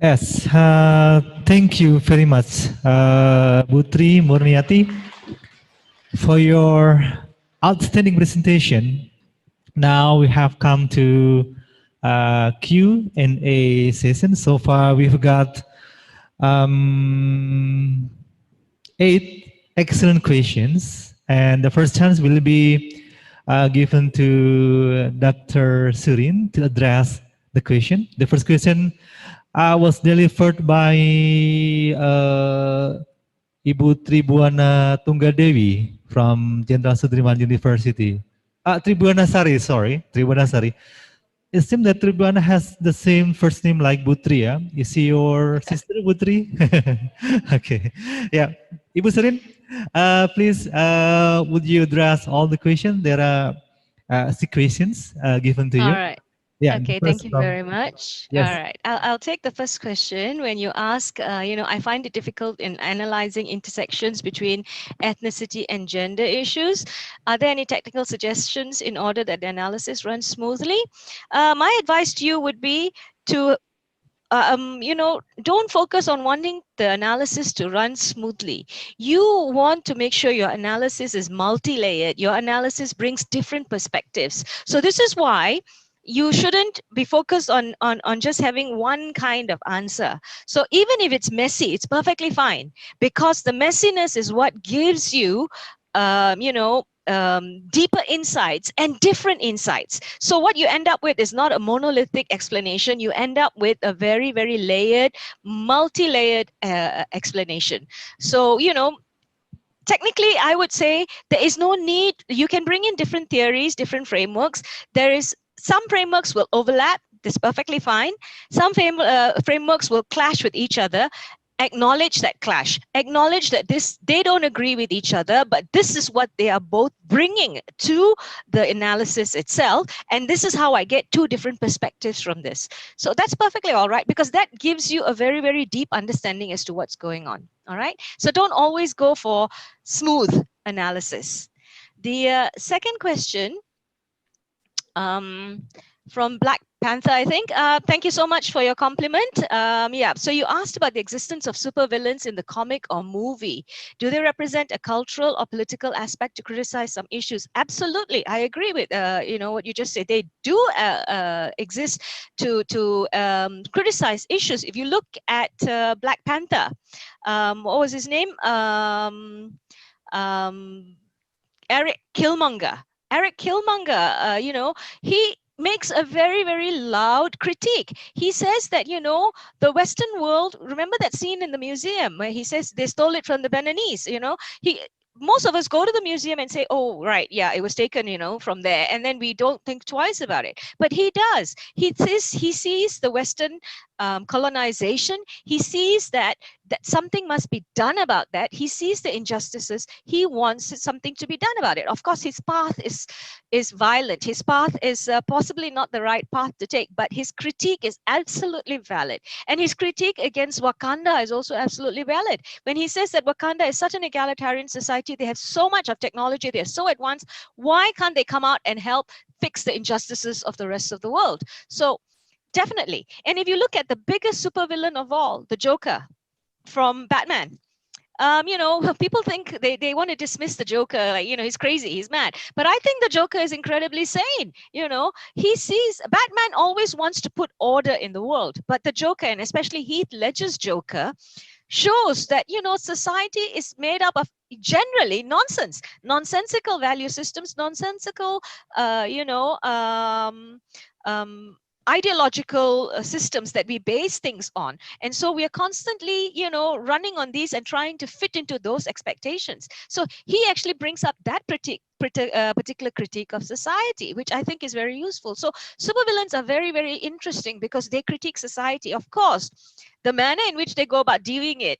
Yes, thank you very much, Putri Murniati, for your outstanding presentation. Now we have come to Q&A session. So far, we've got um, 8 excellent questions, and the first chance will be given to Dr. Surin to address the question. The first question was delivered by Ibu Tribuana Tunggadewi from Jenderal Sudirman University. Tribuana Sari, sorry, Tribuana Sari. It seems that Tribuana has the same first name like Butri, yeah? Is she your sister, Butri? Okay, yeah. Ibu Serin, please, would you address all the questions? There are 6 questions given to All you. right. Yeah, the Okay, thank first you from, very much. All yes. right, I'll take the first question. When you ask, I find it difficult in analyzing intersections between ethnicity and gender issues. Are there any technical suggestions in order that the analysis runs smoothly? My advice to you would be to don't focus on wanting the analysis to run smoothly. You want to make sure your analysis is multi-layered. Your analysis brings different perspectives. So this is why you shouldn't be focused on just having one kind of answer. So even if it's messy, it's perfectly fine, because the messiness is what gives you deeper insights and different insights. So what you end up with is not a monolithic explanation. You end up with a very, very layered, multi-layered explanation. So, technically, I would say there is no need. You can bring in different theories, different frameworks. There is some frameworks will overlap. That's perfectly fine. Some frameworks will clash with each other. Acknowledge that clash. Acknowledge that they don't agree with each other, but this is what they are both bringing to the analysis itself. And this is how I get two different perspectives from this. So that's perfectly all right, because that gives you a very, very deep understanding as to what's going on. All right. So don't always go for smooth analysis. The second question, um, from Black Panther, I think. Thank you so much for your compliment. Yeah, so you asked about the existence of supervillains in the comic or movie. Do they represent a cultural or political aspect to criticize some issues? Absolutely, I agree with what you just said. They do exist to criticize issues. If you look at Black Panther, what was his name? Um, Eric Killmonger. Eric Killmonger, he makes a very, very loud critique. He says that, the Western world, remember that scene in the museum where he says they stole it from the Beninese, he most of us go to the museum and say, oh, right, yeah, it was taken, from there. And then we don't think twice about it. But he does. He sees the Western colonization. He sees that something must be done about that. He sees the injustices. He wants something to be done about it. Of course, his path is violent. His path is possibly not the right path to take, but his critique is absolutely valid. And his critique against Wakanda is also absolutely valid. When he says that Wakanda is such an egalitarian society, they have so much of technology, they're so advanced, why can't they come out and help fix the injustices of the rest of the world? So definitely. And if you look at the biggest supervillain of all, the Joker from Batman, people think they want to dismiss the Joker, like, he's crazy, he's mad. But I think the Joker is incredibly sane. He sees Batman always wants to put order in the world, but the Joker, and especially Heath Ledger's Joker, shows that society is made up of generally nonsensical value systems, nonsensical ideological systems that we base things on. And so we are constantly running on these and trying to fit into those expectations. So he actually brings up that particular critique of society, which I think is very useful. So supervillains are very, very interesting because they critique society. Of course, the manner in which they go about doing it,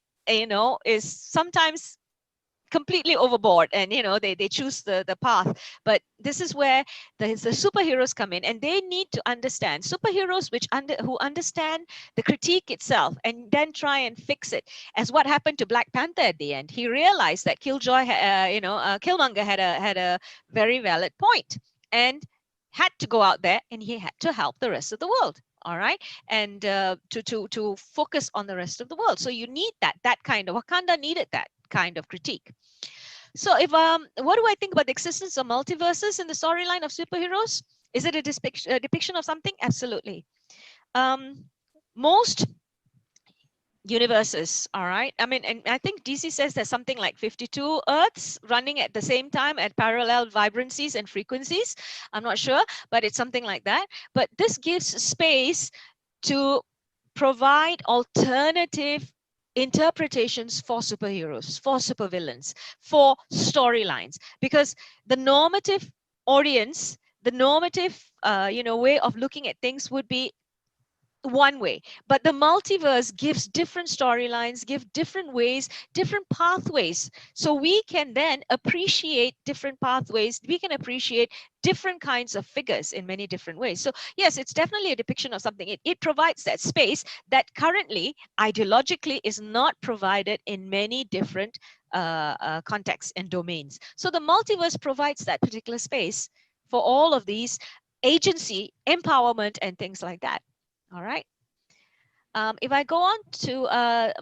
is sometimes completely overboard, and they choose the path. But this is where the superheroes come in, and they need to understand, superheroes who understand the critique itself and then try and fix it, as what happened to Black Panther at the end. He realized that Killmonger had a very valid point and had to go out there and he had to help the rest of the world. all right, and to focus on the rest of the world. So you need that kind of, Wakanda needed that kind of critique. So if what do I think about the existence of multiverses in the storyline of superheroes? Is it a depiction of something? Absolutely. Most universes, all right, I mean, and I think DC says there's something like 52 Earths running at the same time at parallel vibrancies and frequencies. I'm not sure, but it's something like that. But this gives space to provide alternative interpretations for superheroes, for supervillains, for storylines, because the normative audience, the normative way of looking at things would be one way, but the multiverse gives different storylines, give different ways, different pathways, so we can then appreciate different pathways, we can appreciate different kinds of figures in many different ways. So yes, it's definitely a depiction of something. It provides that space that currently ideologically is not provided in many different contexts and domains. So the multiverse provides that particular space for all of these agency, empowerment, and things like that. All right. If I go on to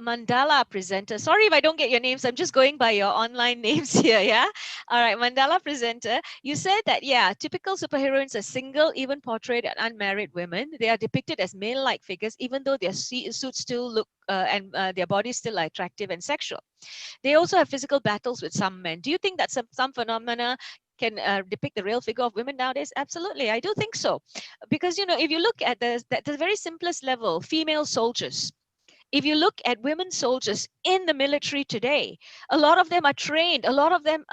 Mandala presenter, sorry if I don't get your names, I'm just going by your online names here, yeah? All right, Mandala presenter, you said that, yeah, typical superheroines are single, even portrayed as unmarried women. They are depicted as male-like figures, even though their suits still look, and their bodies still are attractive and sexual. They also have physical battles with some men. Do you think that some phenomena can depict the real figure of women nowadays? Absolutely, I do think so. Because, if you look at the very simplest level, female soldiers, if you look at women soldiers in the military today, a lot of them are trained, a lot of them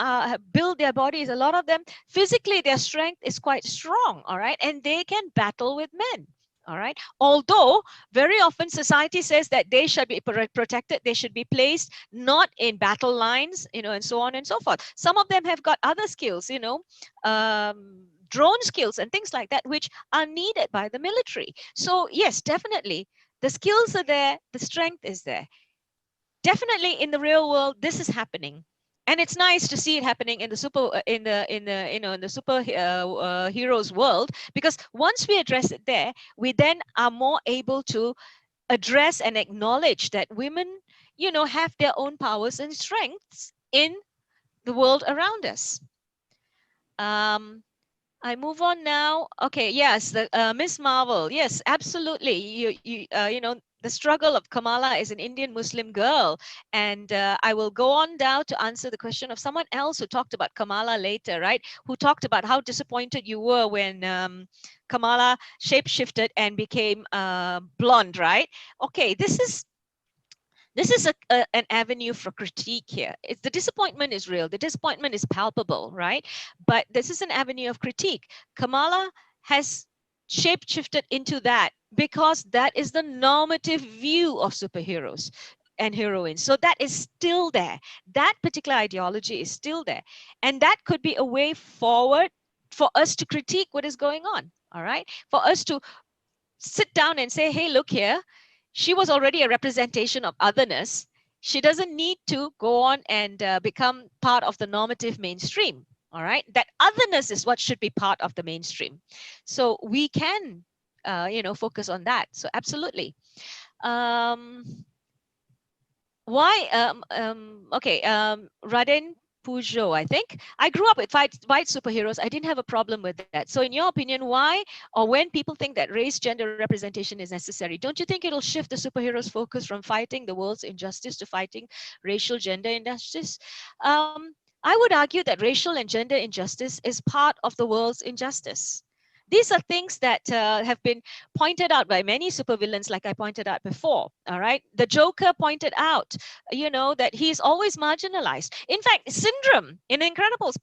build their bodies, a lot of them physically, their strength is quite strong, all right, and they can battle with men. All right. Although very often society says that they should be protected, they should be placed not in battle lines, and so on and so forth. Some of them have got other skills, drone skills and things like that, which are needed by the military. So yes, definitely, the skills are there, the strength is there. Definitely, in the real world, this is happening. And it's nice to see it happening in the heroes world, because once we address it there, we then are more able to address and acknowledge that women, have their own powers and strengths in the world around us. I move on now. Okay, yes, the Miss Marvel. Yes, absolutely. The struggle of Kamala is an Indian Muslim girl, and I will go on now to answer the question of someone else who talked about Kamala later, right? Who talked about how disappointed you were when Kamala shapeshifted and became blonde, right? Okay, this is an avenue for critique here. The disappointment is real. The disappointment is palpable, right? But this is an avenue of critique. Kamala has shapeshifted into that because that is the normative view of superheroes and heroines. So that is still there. That particular ideology is still there. And that could be a way forward for us to critique what is going on, all right? For us to sit down and say, hey, look here, she was already a representation of otherness. She doesn't need to go on and become part of the normative mainstream. All right, that otherness is what should be part of the mainstream. So we can, focus on that. So absolutely. Raden Peugeot, I think. I grew up with white superheroes. I didn't have a problem with that. So in your opinion, why or when people think that race, gender representation is necessary, don't you think it'll shift the superheroes' focus from fighting the world's injustice to fighting racial, gender injustice? I would argue that racial and gender injustice is part of the world's injustice. These are things that have been pointed out by many supervillains, like I pointed out before. All right, the Joker pointed out, that he's always marginalized. In fact, Syndrome in Incredibles,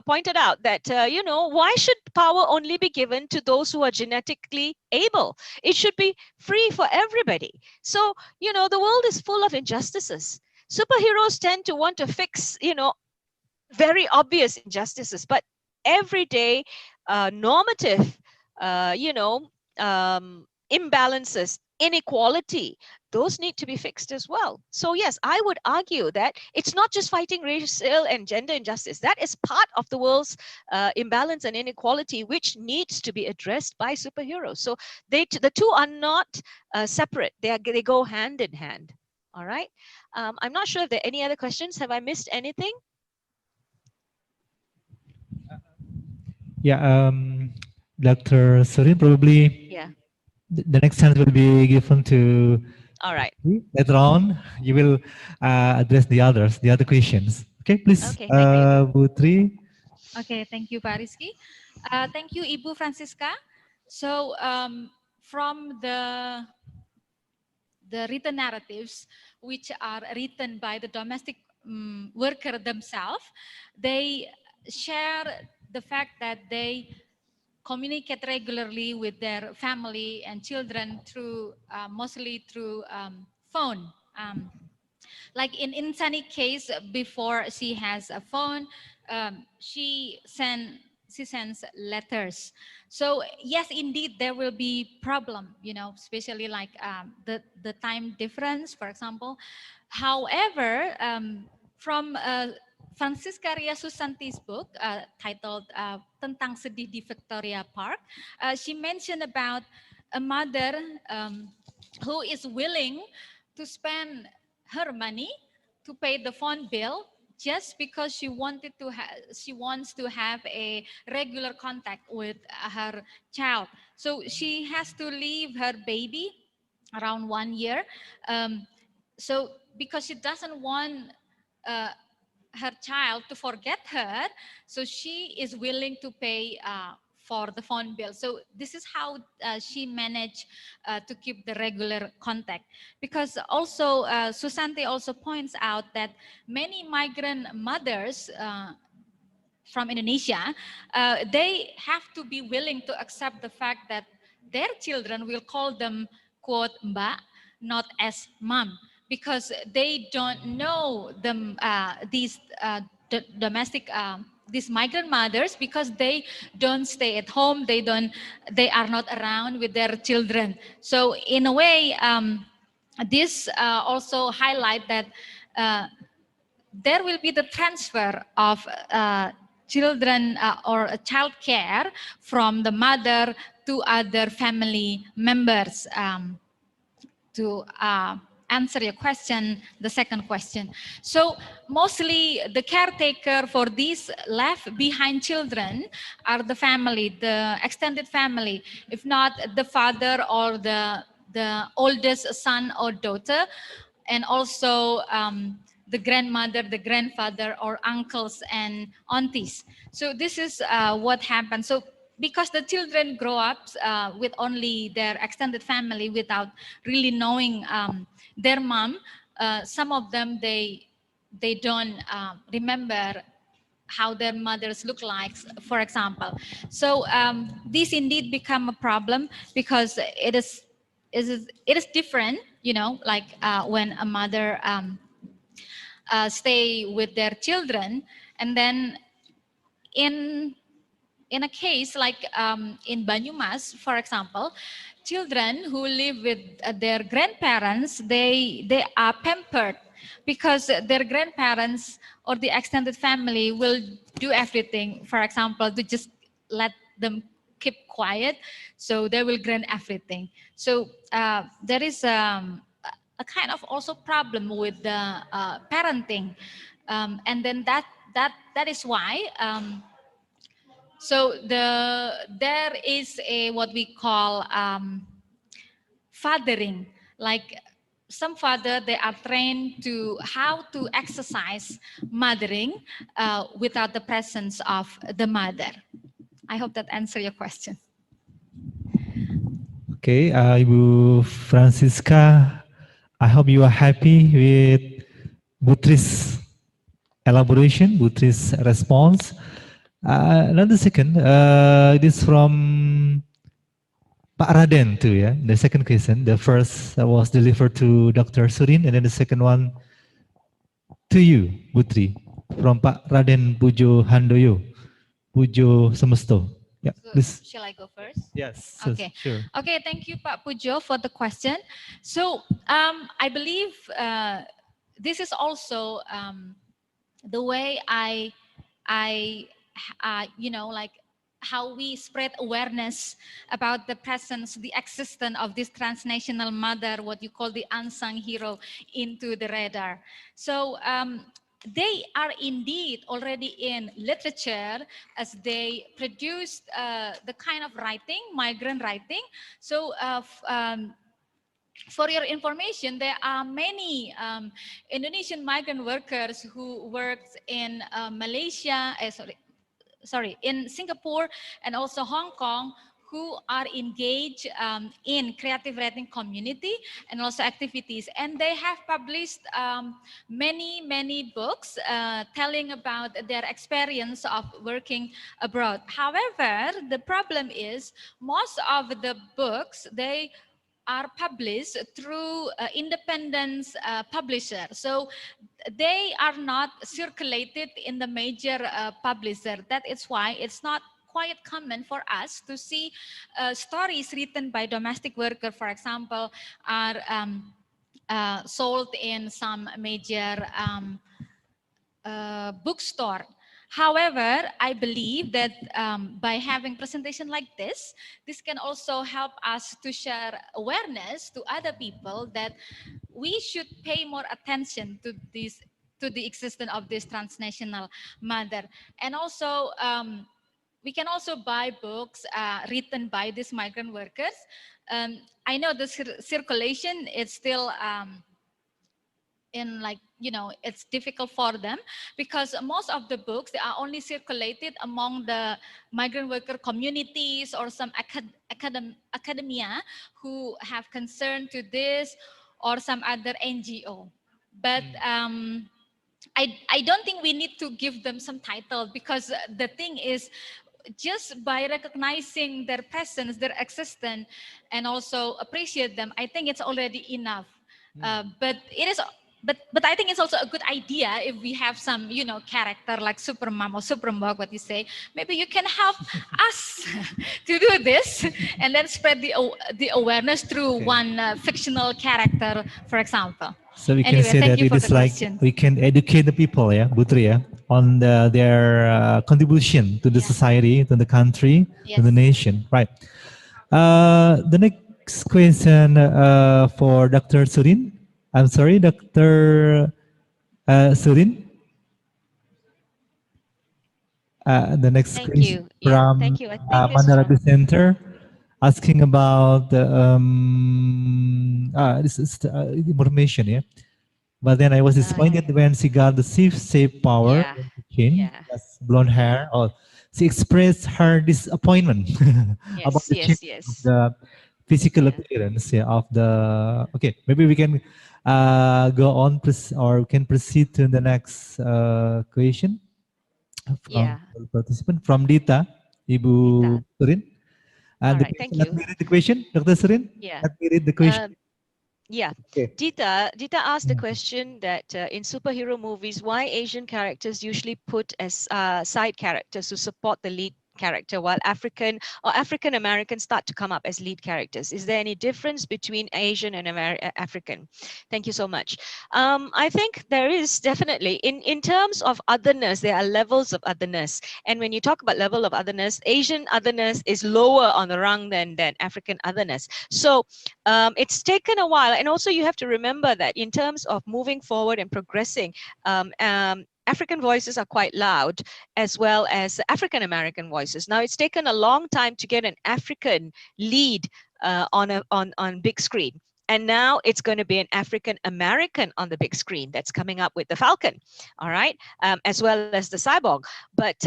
pointed out that why should power only be given to those who are genetically able? It should be free for everybody. So the world is full of injustices. Superheroes tend to want to fix very obvious injustices, but everyday normative imbalances inequality, those need to be fixed as well. So yes, I would argue that it's not just fighting racial and gender injustice. That is part of the world's imbalance and inequality, which needs to be addressed by superheroes. So the two are not separate. They go hand in hand. All right. I'm not sure if there are any other questions. Have I missed anything? Yeah, Dr. Surin, probably Yeah. the next chance will be given to All right. later on. You will address the other questions. Okay, please, Okay. Thank you, Ibu. Putri. Okay, thank you, Pak Rizky. Thank you, Ibu Francisca. So from the written narratives, which are written by the domestic worker themselves, they share the fact that they communicate regularly with their family and children through mostly through phone. Like in Insani case, before she has a phone, she sends letters. So yes, indeed, there will be problem, you know, especially like the time difference, for example. However, from Francisca Ria Susanti's book titled Tentang Sedih di Victoria Park, she mentioned about a mother who is willing to spend her money to pay the phone bill just because she wants to have a regular contact with her child. So she has to leave her baby around 1 year. So because she doesn't want uh, her child to forget her, so she is willing to pay for the phone bill. So this is how she managed to keep the regular contact. Because also Susanti also points out that many migrant mothers from Indonesia, they have to be willing to accept the fact that their children will call them quote mbak, not as mom, because they don't know them these domestic these migrant mothers, because they don't stay at home, they are not around with their children. So in a way, this also highlight that there will be the transfer of children or child care from the mother to other family members. To answer your question, the second question. So mostly the caretaker for these left behind children are the family, the extended family, if not the father or the oldest son or daughter, and also the grandmother, the grandfather, or uncles and aunties. So this is what happens. So because the children grow up with only their extended family without really knowing their mom, some of them they don't remember how their mothers look like, for example. So this indeed become a problem because it is different, you know, like when a mother stay with their children, and then in a case like in Banyumas, for example, children who live with their grandparents, they are pampered because their grandparents or the extended family will do everything. For example, to just let them keep quiet, so they will grant everything. So there is a kind of also problem with the parenting, and then that is why. So there is a what we call fathering. Like some father, they are trained to how to exercise mothering without the presence of the mother. I hope that answer your question. Okay, Ibu Francisca, I hope you are happy with Butri's elaboration, Butri's response. Another second, it is from Pak Raden too, yeah. The second question, the first was delivered to Dr. Surin, and then the second one to you, Putri, from Pak Raden Pujo Handoyo, Pujo Semesto. Yeah, So, please. shall I go first? Yes, Okay. sure. Okay, thank you, Pak Pujo, for the question. So, I believe this is also the way you know, like how we spread awareness about the presence, the existence of this transnational mother, what you call the unsung hero, into the radar. So they are indeed already in literature, as they produced the kind of writing, migrant writing. So for your information, there are many Indonesian migrant workers who worked in Malaysia, in Singapore and also Hong Kong, who are engaged in creative writing community and also activities. And they have published many books telling about their experience of working abroad. However, the problem is most of the books, they are published through independent publisher. So they are not circulated in the major publisher. That is why it's not quite common for us to see stories written by domestic worker, for example, are sold in some major bookstore. However, I believe that by having presentation like this can also help us to share awareness to other people that we should pay more attention to this, to the existence of this transnational mother. And also, we can also buy books written by these migrant workers. I know the circulation is still in, like, you know, it's difficult for them because most of the books, they are only circulated among the migrant worker communities or some academia who have concern to this, or some other NGO. But I don't think we need to give them some title, because the thing is, just by recognizing their presence, their existence, and also appreciate them, I think it's already enough. But it is, but I think it's also a good idea if we have some, you know, character like Supermom or Supermbog, what you say. Maybe you can help us to do this, and then spread the awareness through one fictional character, for example. So we can Anyway, say thank that you it for the is like question. we can educate the people, yeah, Butri, yeah, on their contribution to the Yeah. society, to the country, to the Yes. nation, right? The next question for Dr. Surin. I'm sorry, Dr. Surin. The next Thank question you. Yeah, from thank you. I think this is Mandara from Center, asking about this is information, yeah. But then I was disappointed when she got the safe power yeah, in the chin, yeah, just blonde yeah. hair. Or she expressed her disappointment about Yes, the change yes, of yes. the physical Yeah, appearance, yeah, of the. Okay, maybe we can go on or can proceed to the next question from yeah. the participant from Dita, Ibu Dita. Surin. And All the right, question, thank let you. me read the question, Dr. Surin. Yeah. Let me read the question. Yeah, Okay. Dita asked the question that in superhero movies, why Asian characters usually put as side characters to support the lead character, while African Americans start to come up as lead characters. Is there any difference between Asian and African? Thank you so much. I think there is definitely, in terms of otherness, there are levels of otherness. And when you talk about level of otherness, Asian otherness is lower on the rung than African otherness. So it's taken a while. And also you have to remember that in terms of moving forward and progressing, African voices are quite loud, as well as African American voices. Now it's taken a long time to get an African lead on big screen. And now it's going to be an African American on the big screen that's coming up with the Falcon, all right, as well as the Cyborg. But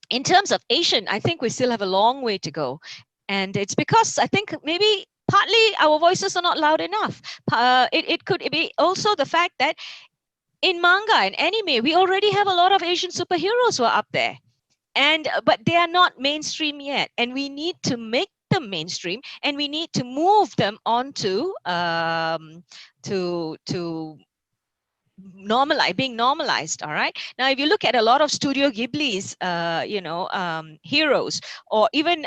in terms of Asian, I think we still have a long way to go. And it's because I think maybe partly our voices are not loud enough. It could be also the fact that in manga and anime, we already have a lot of Asian superheroes who are up there. But they are not mainstream yet. And we need to make them mainstream, and we need to move them onto to being normalized. All right, now if you look at a lot of Studio Ghibli's heroes, or even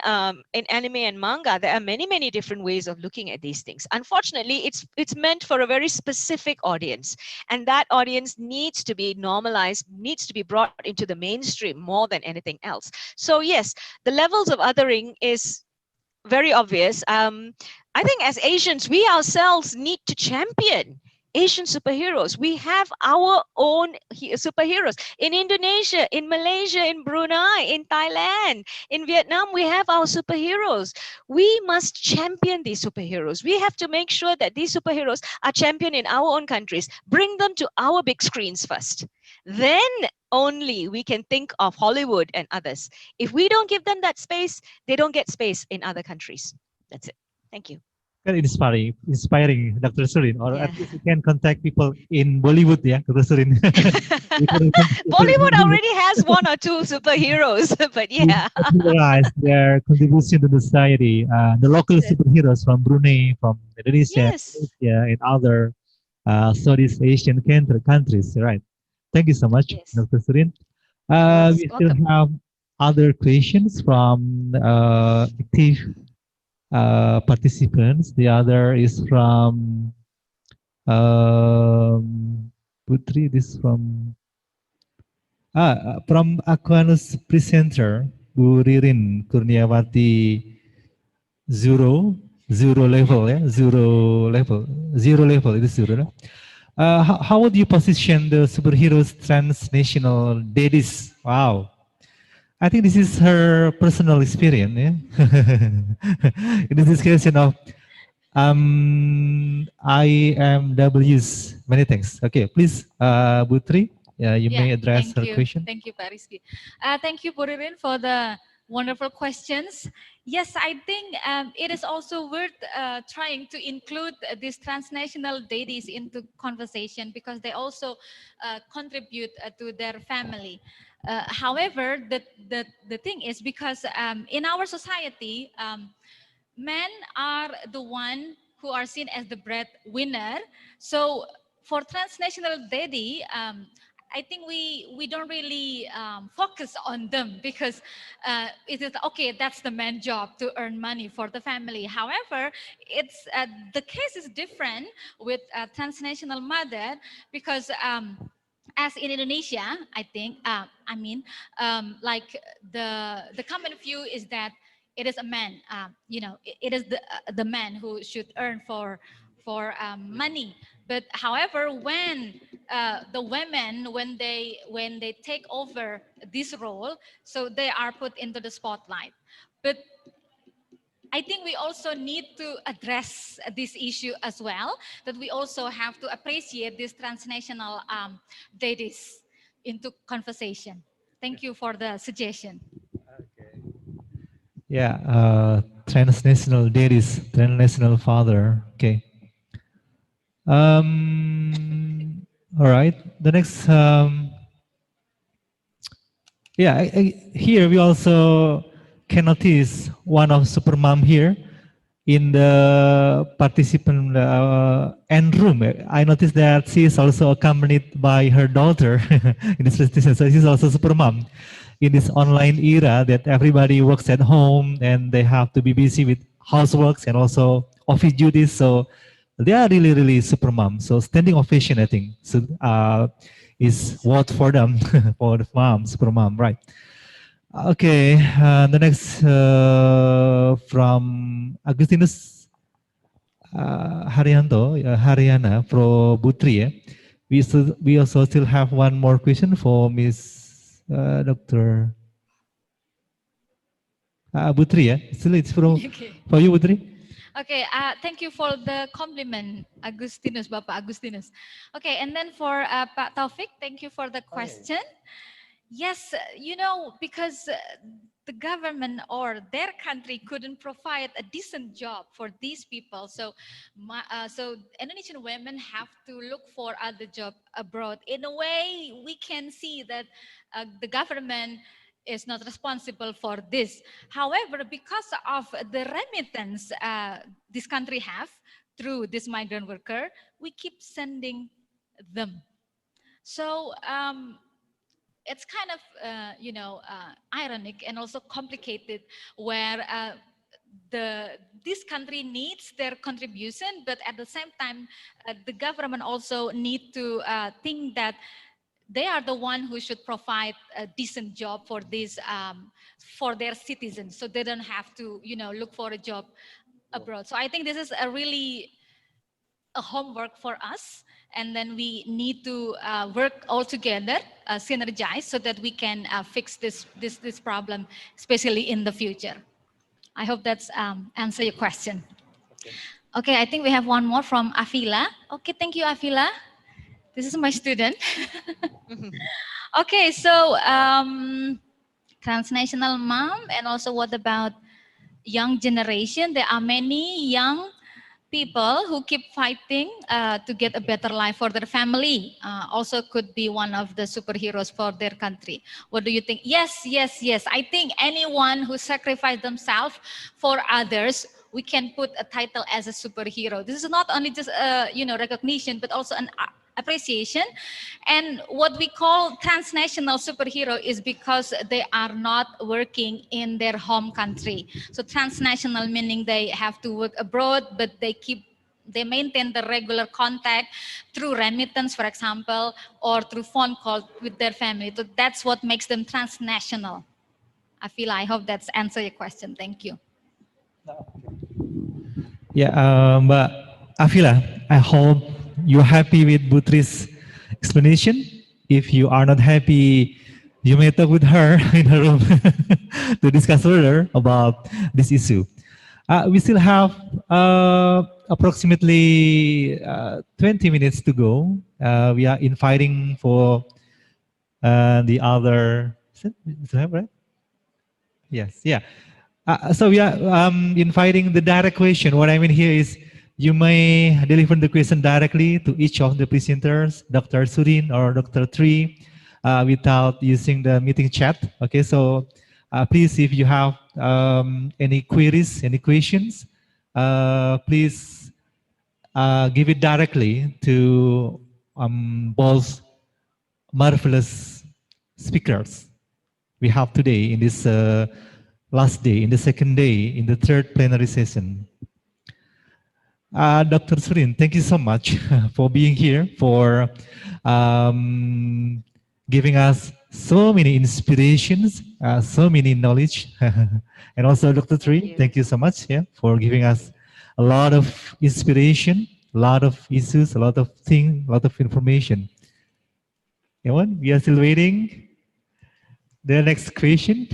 in anime and manga, there are many different ways of looking at these things. Unfortunately, it's meant for a very specific audience, and that audience needs to be normalized, needs to be brought into the mainstream more than anything else. So yes, the levels of othering is very obvious. I think as Asians, we ourselves need to champion Asian superheroes. We have our own superheroes in Indonesia, in Malaysia, in Brunei, in Thailand, in Vietnam. We have our superheroes. We must champion these superheroes. We have to make sure that these superheroes are championed in our own countries. Bring them to our big screens first. Then only we can think of Hollywood and others. If we don't give them that space, they don't get space in other countries. That's it. Thank you. Very inspiring, Dr. Surin. Or Yeah. at least you can contact people in Bollywood, yeah, Dr. Surin. Bollywood already has one or two superheroes, but yeah. popularize their contribution to the society. The local superheroes from Brunei, from Indonesia, Yes. Malaysia, and other Southeast Asian countries. Right. Thank you so much, Yes. Dr. Surin. Most We still welcome. have other questions from active participants. The other is from Putri. This from Aquanus presenter Bu Ririn Kurniawati zero level, yeah, zero level. It is zero. No? How would you position the superheroes transnational daddies? Wow. I think this is her personal experience. Yeah? In this discussion of IMWs. Many thanks. Okay, please, Butri, you Yeah, may address thank her you. question. Thank you, Pak Rizky. Thank you, Puririn, for the wonderful questions. Yes, I think it is also worth trying to include these transnational deities into conversation because they also contribute to their family. However, the thing is because in our society, men are the one who are seen as the breadwinner. So for transnational daddy, I think we don't really focus on them because it is okay. That's the man job to earn money for the family. However, it's the case is different with a transnational mother because. As in Indonesia, I think, like the common view is that it is a man, it is the man who should earn for money. But however, when the women when they take over this role, so they are put into the spotlight. But I think we also need to address this issue as well, that we also have to appreciate this transnational deities into conversation. Thank you for the suggestion. Yeah, transnational daddies, transnational father. Okay. All right. The next. Yeah, here we also can notice one of supermom here in the participant end room. I noticed that she is also accompanied by her daughter in this presentation. So she's also supermom in this online era that everybody works at home and they have to be busy with houseworks and also office duties. So they are really super mom. So standing ovation, I think, so, is what for them, for the mom, super mom, right? Okay, the next from Agustinus Haryana from Butri. We also still have one more question for Miss Dr. Butri. Yeah, still it's Okay. for you, Butri. Okay, thank you for the compliment, Agustinus, Bapak Agustinus. Okay, and then for Pak Taufik, thank you for the question. Yes, because the government or their country couldn't provide a decent job for these people, so so Indonesian women have to look for other job abroad. In a way, we can see that the government is not responsible for this. However, because of the remittance this country have through this migrant worker, we keep sending them. So it's kind of ironic and also complicated, where this country needs their contribution, but at the same time the government also need to think that they are the one who should provide a decent job for this for their citizens, so they don't have to look for a job abroad. So I think this is a really a homework for us, and then we need to work all together, synergize, so that we can fix this problem, especially in the future. I hope that's answer your question. Okay, I think we have one more from Afila. Okay, thank you, Afila. This is my student. Okay, so transnational mom, and also what about young generation? There are many young people who keep fighting to get a better life for their family. Also could be one of the superheroes for their country. What do you think? Yes, yes, yes. I think anyone who sacrificed themselves for others, we can put a title as a superhero. This is not only just recognition, but also an appreciation. And what we call transnational superhero is because they are not working in their home country. So transnational meaning they have to work abroad, but they maintain the regular contact through remittance, for example, or through phone call with their family. So that's what makes them transnational. I hope that's answer your question. Thank you. Yeah, Mbak Afila, I hope you're happy with Butri's explanation. If you are not happy, you may talk with her in her room to discuss further about this issue. We still have approximately 20 minutes to go. We are inviting for the other. Is that right? Yes, yeah. So we are inviting the direct question. What I mean here is you may deliver the question directly to each of the presenters, Dr. Surin or Dr. Tri, without using the meeting chat. Okay, so please, if you have any queries, any questions, please give it directly to both marvelous speakers we have today in this last day, in the second day, in the third plenary session. Dr. Surin, thank you so much for being here, for giving us so many inspirations, so many knowledge. And also Dr. Tri, thank you so much for giving us a lot of inspiration, a lot of issues, a lot of things, a lot of information. Anyone? We are still waiting. The next question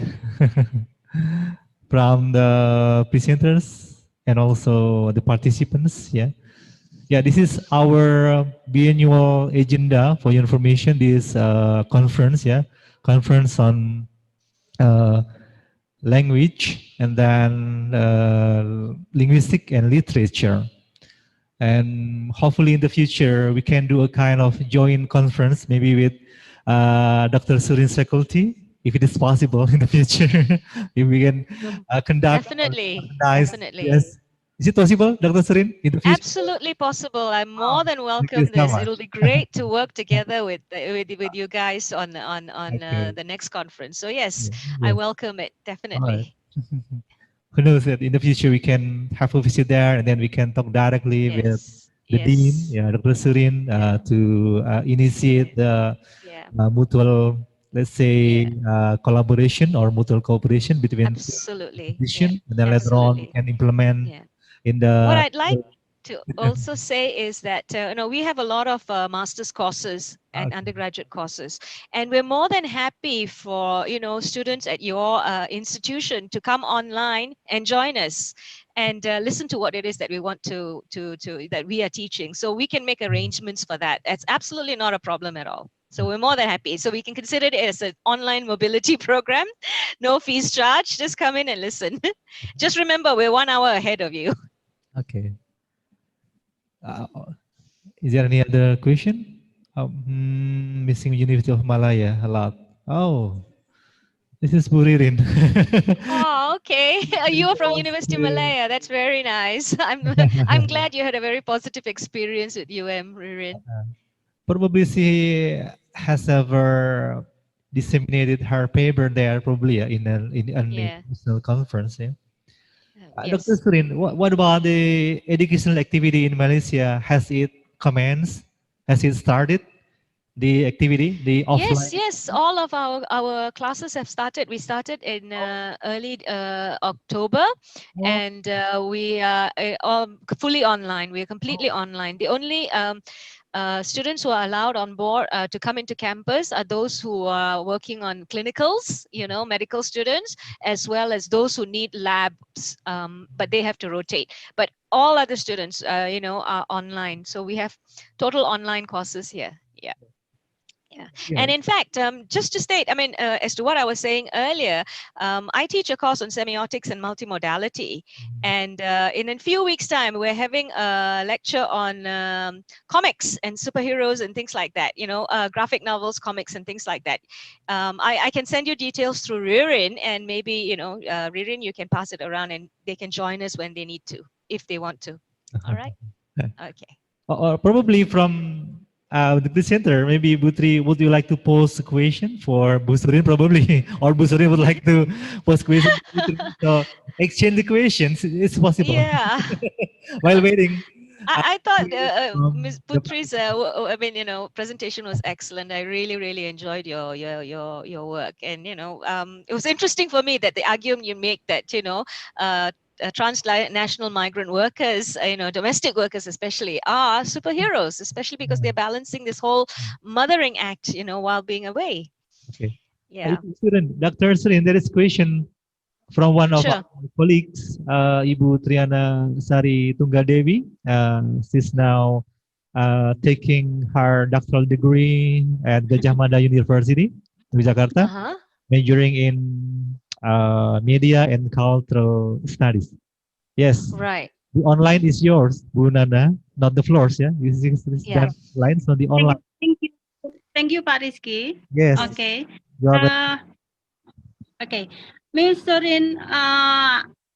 from the presenters and also the participants. Yeah. This is our biannual agenda for your information. This conference. Conference on language and then linguistic and literature. And hopefully in the future we can do a kind of joint conference, maybe with Dr. Surin's faculty, if it is possible in the future. If we can conduct. Definitely. Yes. Is it possible, Dr. Surin, in the future? Absolutely possible. I'm more than Thank you welcome so this. much. It'll be great to work together with you guys on the next conference. So yes, I welcome it definitely. Who knows that in the future we can have a visit there and then we can talk directly with the Dean, Dr. Surin, to initiate the mutual, let's say, collaboration or mutual cooperation between institutions, and then later on we can implement in the. What I'd like to also say is that we have a lot of master's courses and undergraduate courses, and we're more than happy for students at your institution to come online and join us and listen to what it is that we want to that we are teaching. So we can make arrangements for that. That's absolutely not a problem at all. So we're more than happy. So we can consider it as an online mobility program, no fees charged. Just come in and listen. Just remember, we're 1 hour ahead of you. Okay. Is there any other question? Missing University of Malaya a lot. Oh, this is Buririn. Oh, okay. You are from University of Malaya. That's very nice. I'm glad you had a very positive experience with UM, Ririn. Probably she has ever disseminated her paper there, probably in an Yeah. international conference. Yeah. Dr. Yes. Surin, what about the educational activity in Malaysia? Has it commenced? Has it started the activity, the Yes, offline? yes. All of our classes have started. We started in early October, Oh, and we are all fully online. We are completely online. The only students who are allowed on board to come into campus are those who are working on clinicals, medical students, as well as those who need labs, but they have to rotate. But all other students, are online. So we have total online courses here. Yeah. Yeah. And yes. in fact, just to state, I mean, as to what I was saying earlier, I teach a course on semiotics and multimodality. And in a few weeks' time, we're having a lecture on comics and superheroes and things like that, graphic novels, comics, and things like that. I can send you details through Ririn, and maybe, Ririn, you can pass it around and they can join us when they need to, if they want to. All right? Okay. Or probably from the presenter, maybe Butri, would you like to pose a question for Busurin probably, or Busurin would like to pose question to Butri? So exchange the questions. It's possible Yeah. while waiting. I thought From Ms. the Putri's, presentation was excellent. I really, really enjoyed your work, and it was interesting for me that the argument you make that transnational migrant workers, domestic workers especially, are superheroes, especially because they're balancing this whole mothering act, while being away. okay. Yeah, Dr. Surin, there is question from one of our sure. colleagues, Ibu Triana Sari Tunggadewi. She's now taking her doctoral degree at Gajah Mada University, Jakarta, Uh-huh. majoring in media and cultural studies. Yes, Right. the online is yours, Bu Nana, not the floors. Yeah, this is Yeah. the lines, not the Thank you, online. thank you, thank you, Pak Rizky. Yes, Yes. Okay. you are Uh, okay, Miss Sorin,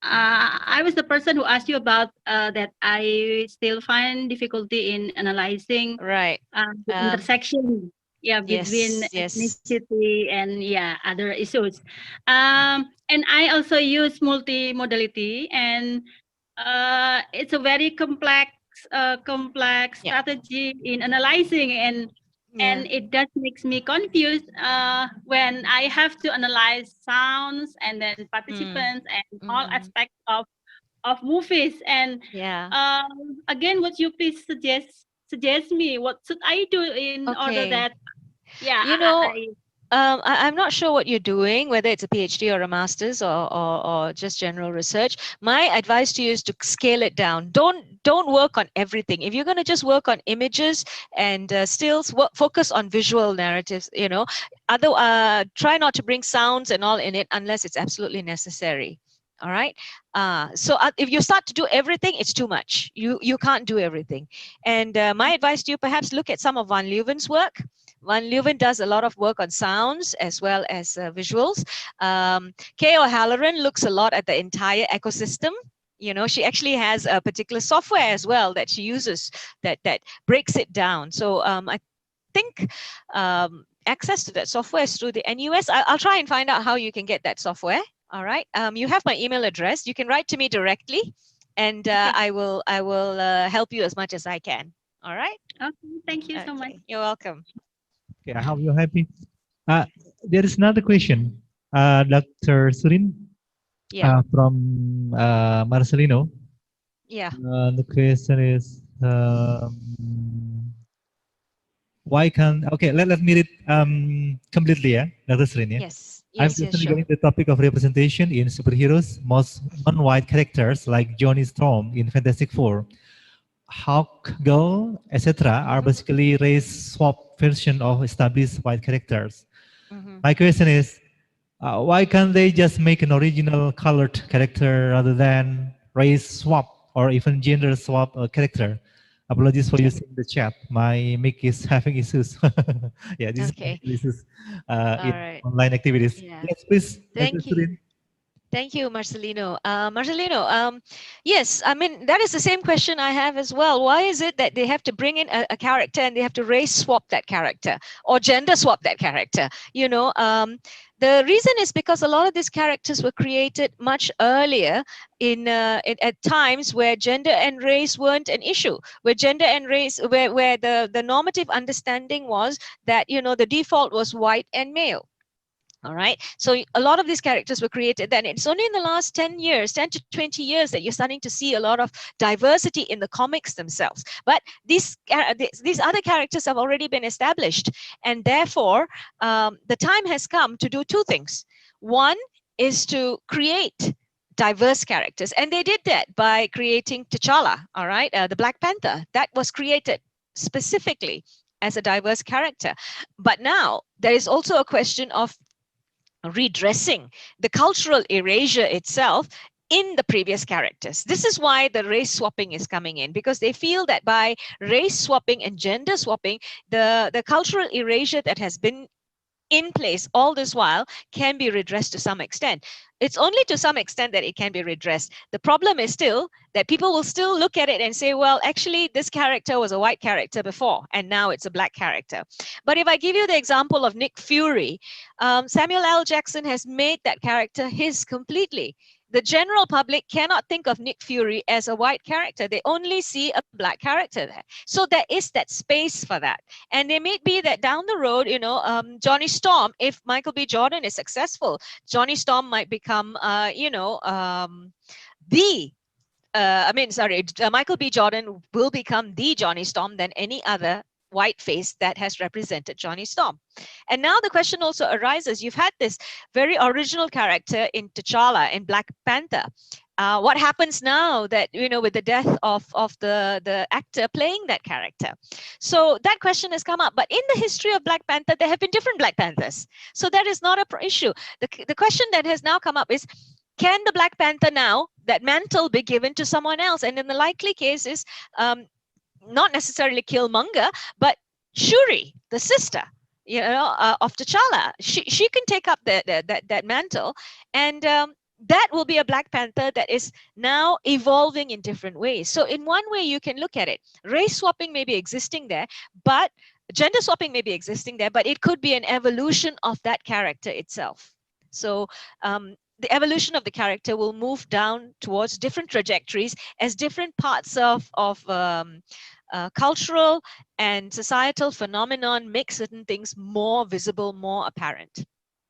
I was the person who asked you about that. I still find difficulty in analyzing Right. the intersection, yeah, between Yes. Yes. ethnicity and other issues. And I also use multimodality, and it's a very complex Yeah. strategy in analyzing, and Yeah. it does makes me confused when I have to analyze sounds and then Mm. participants and all Mm. aspects of movies. And Yeah. again, would you please suggest me what should I do in order Okay. that yeah You know, I'm not sure what you're doing, whether it's a PhD or a master's or just general research. My advice to you is to scale it down. Don't work on everything. If you're going to just work on images and stills, focus on visual narratives. Other try not to bring sounds and all in it unless it's absolutely necessary. All right. So if you start to do everything, it's too much. You can't do everything. And my advice to you, perhaps look at some of Van Leeuwen's work. Van Leeuwen does a lot of work on sounds as well as visuals. Kay O'Halloran looks a lot at the entire ecosystem. She actually has a particular software as well that she uses that breaks it down. So I think access to that software is through the NUS. I'll try and find out how you can get that software. All right. You have my email address. You can write to me directly, and I will help you as much as I can. All right. okay, thank you so much. Okay. You're welcome. okay. I hope you're happy. There is another question, Dr. Surin, Yeah. from Marcelino. Yeah. The question is, why can okay? Let me read completely, yeah, Dr. Surin. Yeah. Yes. I'm Yes. Yes. just Sure. regarding the topic of representation in superheroes. Most non-white characters like Johnny Storm in Fantastic Four, Hawk, Girl, etc. are basically race swap version of established white characters. Mhm. My question is, why can't they just make an original colored character rather than race swap or even gender swap character? Apologies for Okay. using the chat. My mic is having issues. Yeah, this is Okay. issues All in right. online activities. Yeah. Yes, please, Dr. Thank you. Surin. Thank you, Marcelino. Marcelino, yes, I mean, that is the same question I have as well. Why is it that they have to bring in a character and they have to race swap that character or gender swap that character? The reason is because a lot of these characters were created much earlier at times where gender and race weren't an issue, where gender and race, where the normative understanding was that, the default was white and male. All right. So a lot of these characters were created then. It's only in the last 10 years, 10 to 20 years, that you're starting to see a lot of diversity in the comics themselves. But these other characters have already been established. And therefore, the time has come to do two things. One is to create diverse characters. And they did that by creating T'Challa, all right, the Black Panther. That was created specifically as a diverse character. But now there is also a question of redressing the cultural erasure itself in the previous characters. This is why the race swapping is coming in, because they feel that by race swapping and gender swapping, the cultural erasure that has been in place all this while can be redressed to some extent. It's only to some extent that it can be redressed. The problem is still that people will still look at it and say, well, actually, this character was a white character before, and now it's a black character. But if I give you the example of Nick Fury, Samuel L. Jackson has made that character his completely. The general public cannot think of Nick Fury as a white character. They only see a black character there. So there is that space for that. And it may be that down the road, Johnny Storm, if Michael B. Jordan is successful, Johnny Storm might become, Michael B. Jordan will become the Johnny Storm than any other white face that has represented Johnny Storm. And now the question also arises, you've had this very original character in T'Challa in Black Panther. What happens now that, with the death of the actor playing that character? So that question has come up. But in the history of Black Panther, there have been different Black Panthers. So that is not a issue. The question that has now come up is, can the Black Panther now, that mantle, be given to someone else? And in the likely case is not necessarily Killmonger, but Shuri, the sister, of T'Challa. She can take up that mantle, and that will be a Black Panther that is now evolving in different ways. So in one way, you can look at it. Race swapping may be existing there, but gender swapping may be existing there, but it could be an evolution of that character itself. So the evolution of the character will move down towards different trajectories as different parts of cultural and societal phenomenon make certain things more visible, more apparent.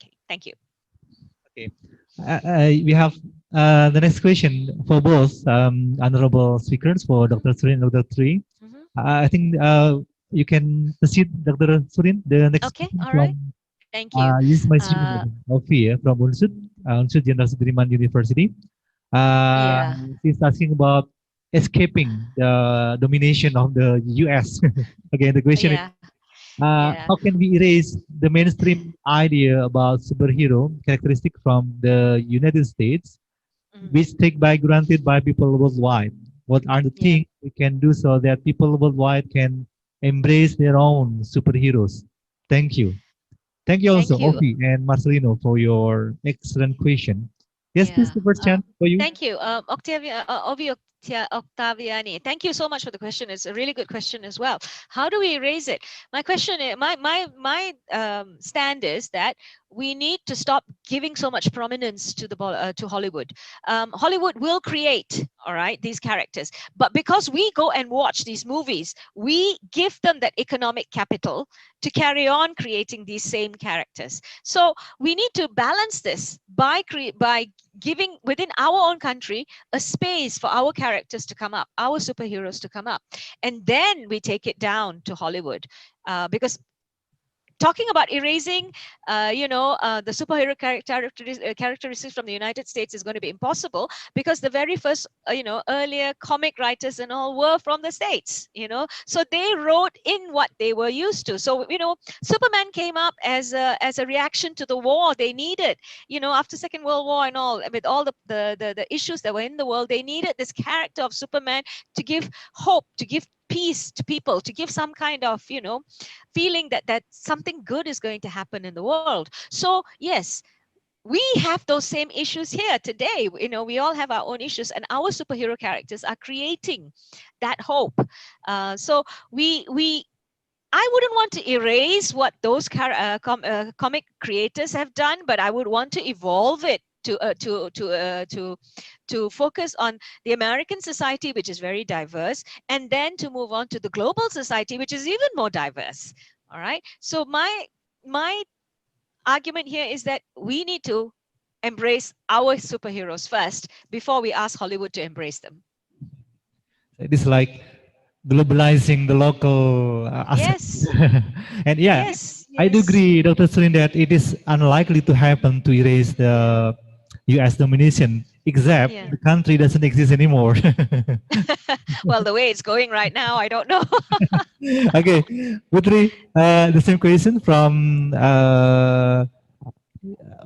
Okay, thank you. Okay, we have the next question for both honorable speakers, for Dr. Surin and Dr. Tri. I think you can proceed, Dr. Surin. The next okay, all right. Thank you. This is my student, Ovi, from Unsud Jenderal Sudirman University. She's asking about escaping the domination of the US. Again, the question is, how can we erase the mainstream idea about superhero characteristic from the United States, which take by granted by people worldwide? What are the things we can do so that people worldwide can embrace their own superheroes? Thank you. Thank you also, Ovi and Marcelino, for your excellent question. Yes, please, the first chance for you. Thank you, Ovi Octaviani. Thank you so much for the question. It's a really good question as well. How do we erase it? My question, my stand is that we need to stop giving so much prominence to to Hollywood. Hollywood will create, all right, these characters, but because we go and watch these movies, we give them that economic capital to carry on creating these same characters. So we need to balance this by giving within our own country a space for our characters to come up, our superheroes to come up, and then we take it down to Hollywood, because talking about erasing, the superhero characteristics from the United States is going to be impossible, because the very first, earlier comic writers and all were from the States, so they wrote in what they were used to. So, Superman came up as a reaction to the war they needed, after Second World War and all, with all the issues that were in the world, they needed this character of Superman to give hope, to give peace to people, to give some kind of feeling that something good is going to happen in the world. So yes, we have those same issues here today. You know, we all have our own issues, and our superhero characters are creating that hope. So I wouldn't want to erase what those comic creators have done, but I would want to evolve it to focus on the American society, which is very diverse, and then to move on to the global society, which is even more diverse. All right. So my argument here is that we need to embrace our superheroes first before we ask Hollywood to embrace them. It is like globalizing the local Yes. And yeah, Yes. I do Yes. agree, Dr. Surin, that it is unlikely to happen to erase the U.S. domination, except Yeah. the country doesn't exist anymore. Well, the way it's going right now, I don't know. Okay, Putri, the same question from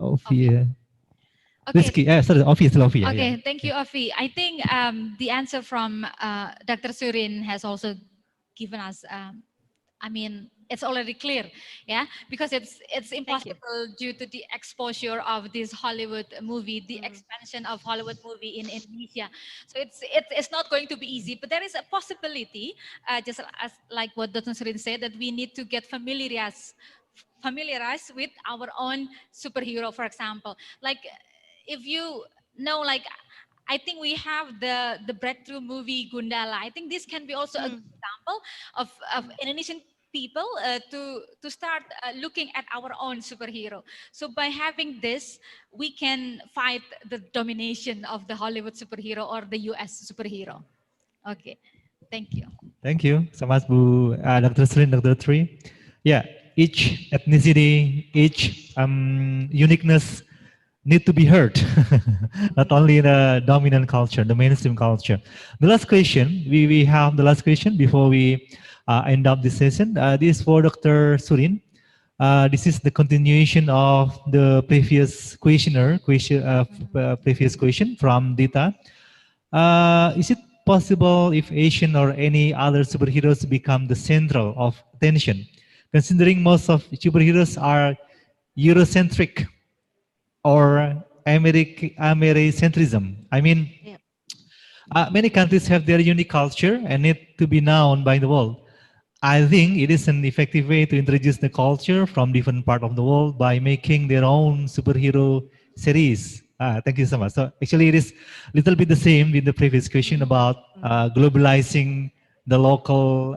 Ophia. Okay. Rizky, sorry, Ophia, still Ophia. Okay, Yeah. thank you, Afi. I think the answer from Dr. Surin has also given us, I mean, it's already clear, yeah, because it's impossible due to the exposure of this Hollywood movie, the expansion of Hollywood movie in Indonesia. So it's not going to be easy, but there is a possibility, just as like what Dr. Surin said, that we need to get familiarized with our own superhero, for example. Like if you know, like I think we have the breakthrough movie Gundala. I think this can be also a good example of Indonesian people to start looking at our own superhero. So by having this, we can fight the domination of the Hollywood superhero or the US superhero. Okay, thank you. Thank you so much, Bu, Dr. Srin, Dr. Tri. Yeah, each ethnicity, each uniqueness need to be heard, not only the dominant culture, the mainstream culture. The last question, we have the last question before we end up this session. This is for Dr. Surin. This is the continuation of the previous previous question from Dita. Is it possible if Asian or any other superheroes become the central of attention, considering most of superheroes are Eurocentric or Americentrism? I mean, many countries have their unique culture and need to be known by the world. I think it is an effective way to introduce the culture from different part of the world by making their own superhero series. Thank you so much. So actually it is a little bit the same with the previous question about globalizing the local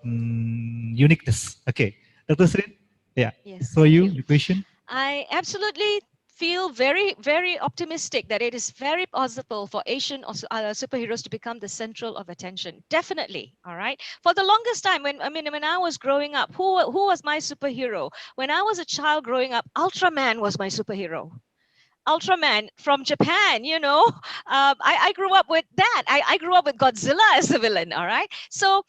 uniqueness. Okay, Dr. Srin, yeah, Yes, for thank you, you. the question. I absolutely feel very, very optimistic that it is very possible for Asian or superheroes to become the central of attention. Definitely, all right. For the longest time, when I was growing up, who was my superhero? When I was a child growing up, Ultraman was my superhero. Ultraman from Japan, you know, I grew up with that. I grew up with Godzilla as a villain, all right? So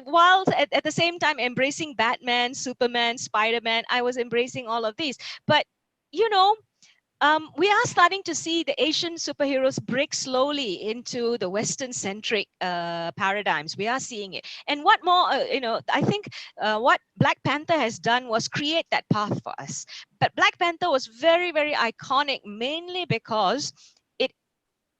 while at the same time embracing Batman, Superman, Spider-Man, I was embracing all of these. But, you know, we are starting to see the Asian superheroes break slowly into the Western-centric paradigms. We are seeing it. And what more, you know, I think what Black Panther has done was create that path for us. But Black Panther was very, very iconic, mainly because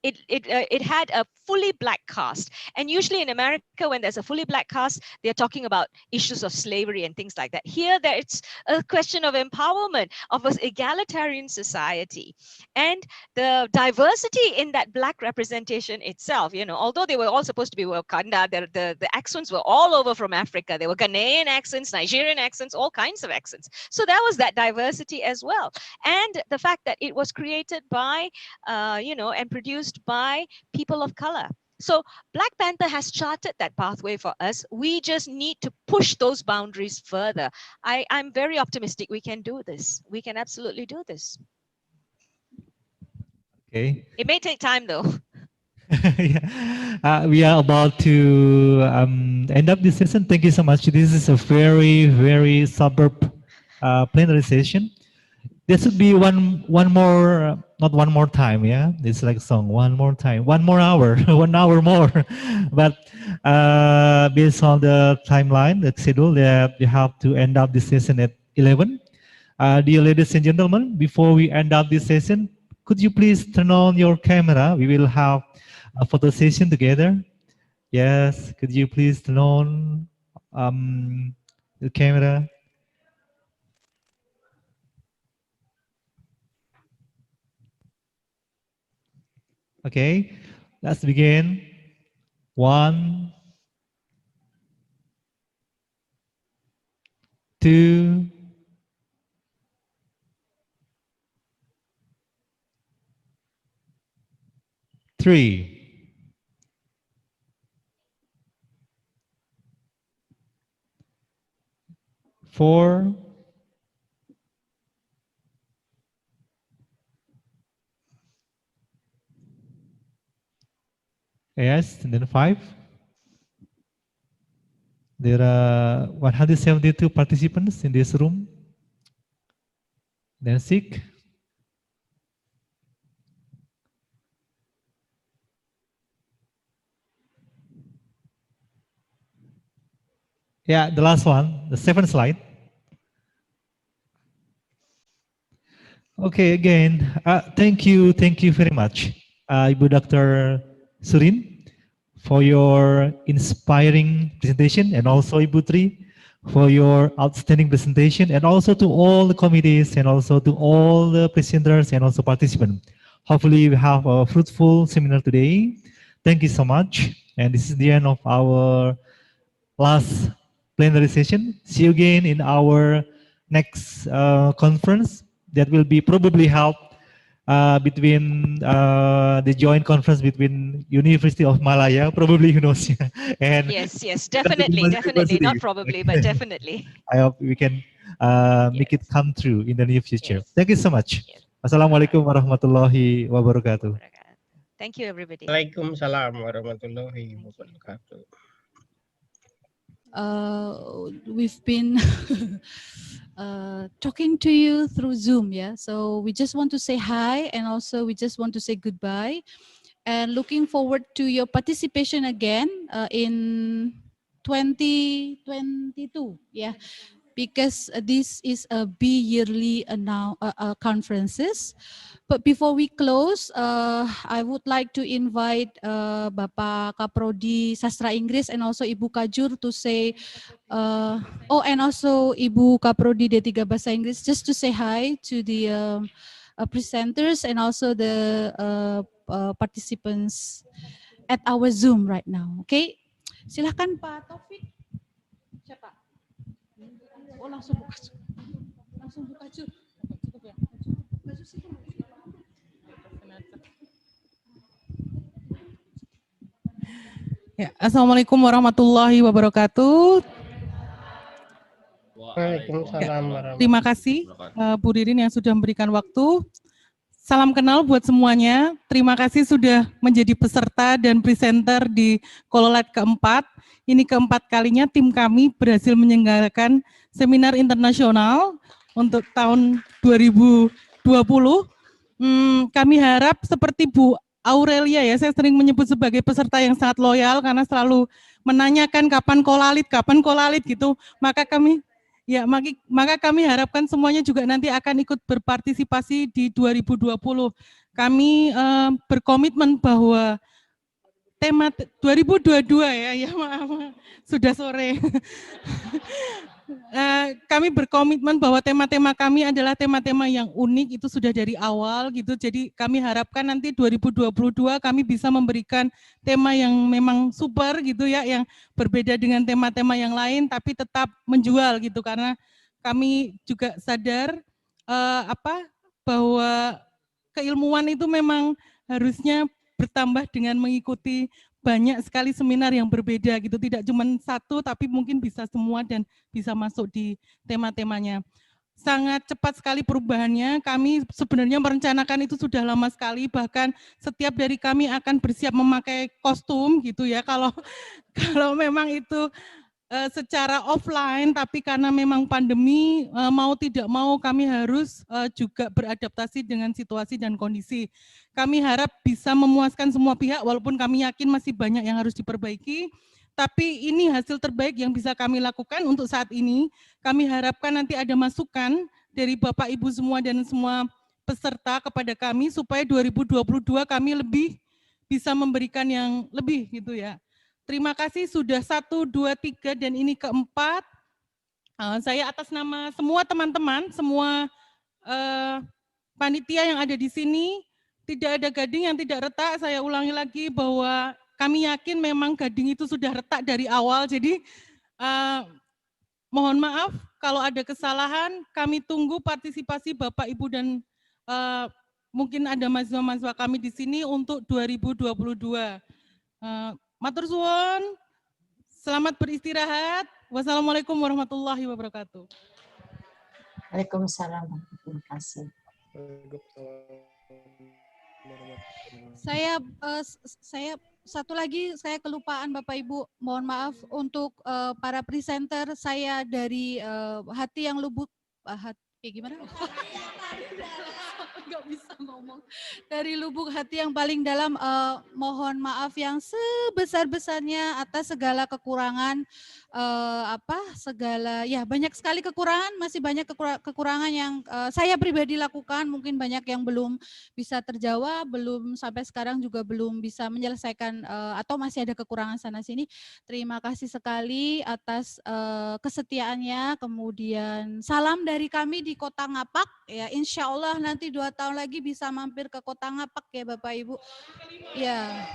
it had a fully black cast. And usually in America, when there's a fully black cast, they're talking about issues of slavery and things like that. Here, it's a question of empowerment, of an egalitarian society. And the diversity in that black representation itself, you know, although they were all supposed to be Wakanda, the accents were all over from Africa. There were Ghanaian accents, Nigerian accents, all kinds of accents. So there was that diversity as well. And the fact that it was created by, you know, and produced by people of color. So Black Panther has charted that pathway for us. We just need to push those boundaries further. I'm very optimistic we can do this. We can absolutely do this. Okay. It may take time though. Yeah. We are about to end up this session. Thank you so much. This is a very, very suburb plenary session. There should be one more, not one more time, yeah? It's like a song, one more time, 1 more hour, 1 hour more. But based on the timeline, the schedule, that you have to end up this session at 11. Dear ladies and gentlemen, before we end up this session, could you please turn on your camera? We will have a photo session together. Yes, could you please turn on the camera? Okay, let's begin. 1, 2, 3. Four, yes, and then 5. There are 172 participants in this room. Then 6. Yeah, the last one, the 7th slide. Okay, again, thank you very much, Ibu Dr. Surin, for your inspiring presentation, and also Ibu Tri for your outstanding presentation, and also to all the committees, and also to all the presenters and also participants. Hopefully we have a fruitful seminar today. Thank you so much. And this is the end of our last plenary session. See you again in our next conference that will be probably held between the joint conference between University of Malaya, probably you know, and Yes, definitely, not probably, but definitely. I hope we can make it come true in the near future. Yes. Thank you so much. Yes. Wassalamualaikum warahmatullahi wabarakatuh. Thank you, everybody. Waalaikumsalam warahmatullahi wabarakatuh. We've been talking to you through Zoom, yeah. So we just want to say hi, and also we just want to say goodbye, and looking forward to your participation again in 2022, yeah. Because this is a bi-yearly conferences. But before we close, I would like to invite Bapak Kaprodi Sastra Inggris and also Ibu Kajur to say, and also Ibu Kaprodi D3 Bahasa Inggris, just to say hi to the presenters and also the participants at our Zoom right now. Okay, silakan Pak Taufik. Siapa? Oh, langsung buka. Langsung buka Jur. Cukup ya. Ya, Assalamualaikum warahmatullahi wabarakatuh. Waalaikumsalam warahmatullahi Terima kasih Bu Ririn yang sudah memberikan waktu. Salam kenal buat semuanya. Terima kasih sudah menjadi peserta dan presenter di Kololet keempat. Ini keempat kalinya tim kami berhasil menyelenggarakan seminar internasional untuk tahun 2020. Kami harap seperti Bu Aurelia ya, saya sering menyebut sebagai peserta yang sangat loyal karena selalu menanyakan kapan kolalit gitu. Maka kami harapkan semuanya juga nanti akan ikut berpartisipasi di 2020. Kami berkomitmen bahwa tema 2022 ya maaf, sudah sore. Kami berkomitmen bahwa tema-tema kami adalah tema-tema yang unik, itu sudah dari awal gitu. Jadi kami harapkan nanti 2022 kami bisa memberikan tema yang memang super gitu ya, yang berbeda dengan tema-tema yang lain tapi tetap menjual gitu, karena kami juga sadar bahwa keilmuan itu memang harusnya bertambah dengan mengikuti banyak sekali seminar yang berbeda gitu, tidak cuma satu tapi mungkin bisa semua dan bisa masuk di tema-temanya. Sangat cepat sekali perubahannya, kami sebenarnya merencanakan itu sudah lama sekali, bahkan setiap dari kami akan bersiap memakai kostum gitu ya, kalau memang itu secara offline, tapi karena memang pandemi, mau tidak mau kami harus juga beradaptasi dengan situasi dan kondisi. Kami harap bisa memuaskan semua pihak, walaupun kami yakin masih banyak yang harus diperbaiki, tapi ini hasil terbaik yang bisa kami lakukan untuk saat ini. Kami harapkan nanti ada masukan dari Bapak Ibu semua dan semua peserta kepada kami supaya 2022 kami lebih bisa memberikan yang lebih gitu ya. Terima kasih sudah 1, 2, 3 dan ini keempat. Saya atas nama semua teman-teman, semua panitia yang ada di sini, tidak ada gading yang tidak retak. Saya ulangi lagi bahwa kami yakin memang gading itu sudah retak dari awal. Jadi mohon maaf kalau ada kesalahan. Kami tunggu partisipasi Bapak, Ibu dan mungkin ada mahasiswa-mahasiswa kami di sini untuk 2022. Matur suwun. Selamat beristirahat. Wassalamualaikum warahmatullahi wabarakatuh. Waalaikumsalam. Terima kasih. Saya satu lagi saya kelupaan Bapak Ibu, mohon maaf untuk para presenter. Saya dari hati yang lubuk, gimana? Nggak bisa ngomong. Dari lubuk hati yang paling dalam, mohon maaf yang sebesar-besarnya atas segala kekurangan, banyak sekali kekurangan, masih banyak kekurangan yang saya pribadi lakukan, mungkin banyak yang belum bisa terjawab, belum sampai sekarang juga belum bisa menyelesaikan atau masih ada kekurangan sana sini. Terima kasih sekali atas kesetiaannya. Kemudian salam dari kami di Kota Ngapak ya, insya Allah nanti 2 tahun lagi bisa mampir ke Kota Ngapak ya Bapak Ibu. Ya.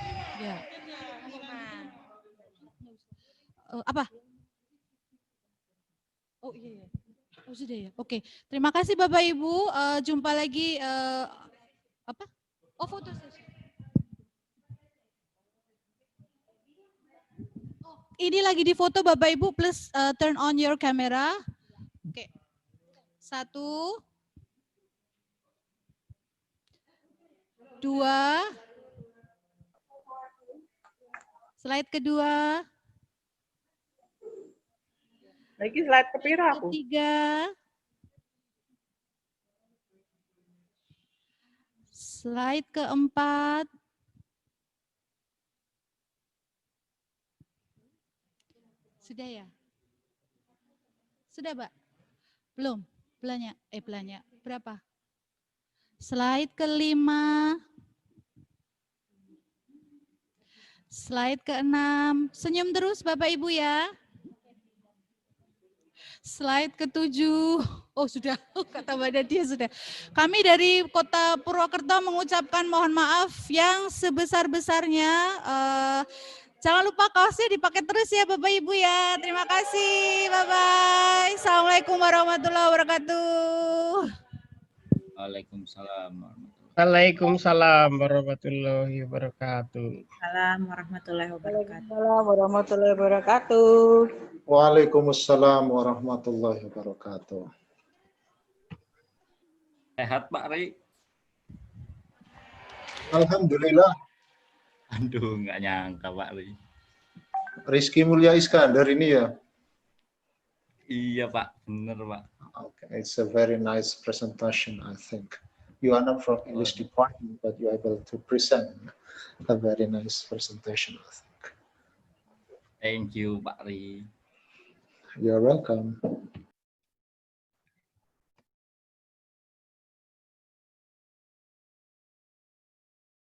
Apa? Oh iya. Oh sudah ya. Oke. Terima kasih Bapak Ibu. Jumpa lagi foto sesi. Ini lagi di foto Bapak Ibu, please turn on your camera. Oke. 1, 2, slide kedua. Lagi slide kepira aku? 3. Slide keempat. Sudah ya? Sudah, Mbak? Belum? Belanya. Berapa? Slide kelima. Slide ke-6. Senyum terus Bapak Ibu ya. Slide ke-7. Oh sudah, kata Mbak Nadia sudah. Kami dari Kota Purwokerto mengucapkan mohon maaf yang sebesar-besarnya. Jangan lupa kaosnya dipakai terus ya Bapak Ibu ya. Terima kasih, bye-bye. Assalamualaikum warahmatullahi wabarakatuh. Waalaikumsalam warahmatullahi wabarakatuh. Assalamualaikum warahmatullahi wabarakatuh. Waalaikumsalam warahmatullahi wabarakatuh. Waalaikumsalam warahmatullahi wabarakatuh. Sehat Pak Ri? Alhamdulillah. Aduh, nggak nyangka Pak Ri. Rizky Mulya Iskandar ini ya? Iya Pak, bener Pak. Okay, it's a very nice presentation, I think. You are not from English department, but you are able to present a very nice presentation, I think. Thank you Pak Ri. You're welcome.